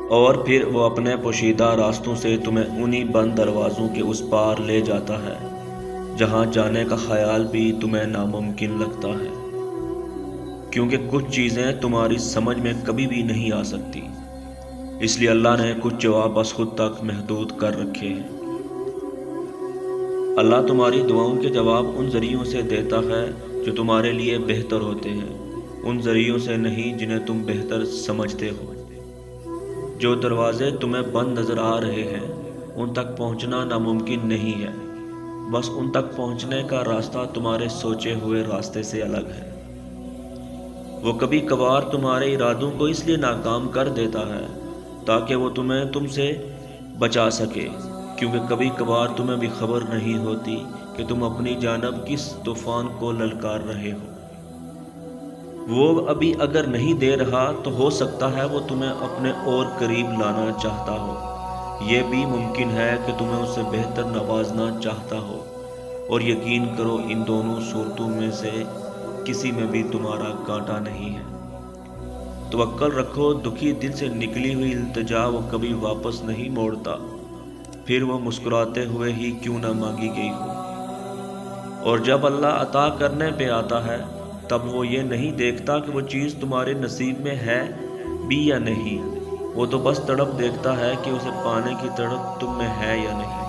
اور پھر وہ اپنے پوشیدہ راستوں سے تمہیں انہی بند دروازوں کے اس پار لے جاتا ہے جہاں جانے کا خیال بھی تمہیں ناممکن لگتا ہے، کیونکہ کچھ چیزیں تمہاری سمجھ میں کبھی بھی نہیں آ سکتی، اس لیے اللہ نے کچھ جواب بس خود تک محدود کر رکھے ہیں۔ اللہ تمہاری دعاؤں کے جواب ان ذریعوں سے دیتا ہے جو تمہارے لیے بہتر ہوتے ہیں، ان ذریعوں سے نہیں جنہیں تم بہتر سمجھتے ہو۔ جو دروازے تمہیں بند نظر آ رہے ہیں ان تک پہنچنا ناممکن نہیں ہے، بس ان تک پہنچنے کا راستہ تمہارے سوچے ہوئے راستے سے الگ ہے۔ وہ کبھی کبھار تمہارے ارادوں کو اس لیے ناکام کر دیتا ہے تاکہ وہ تمہیں تم سے بچا سکے، کیونکہ کبھی کبھار تمہیں بھی خبر نہیں ہوتی کہ تم اپنی جانب کس طوفان کو للکار رہے ہو۔ وہ ابھی اگر نہیں دے رہا تو ہو سکتا ہے وہ تمہیں اپنے اور قریب لانا چاہتا ہو، یہ بھی ممکن ہے کہ تمہیں اس سے بہتر نوازنا چاہتا ہو، اور یقین کرو ان دونوں صورتوں میں سے کسی میں بھی تمہارا کانٹا نہیں ہے۔ توکل رکھو، دکھی دل سے نکلی ہوئی التجا وہ کبھی واپس نہیں موڑتا، پھر وہ مسکراتے ہوئے ہی کیوں نہ مانگی گئی ہو۔ اور جب اللہ عطا کرنے پہ آتا ہے تب وہ یہ نہیں دیکھتا کہ وہ چیز تمہارے نصیب میں ہے بھی یا نہیں، وہ تو بس تڑپ دیکھتا ہے کہ اسے پانے کی تڑپ تم میں ہے یا نہیں۔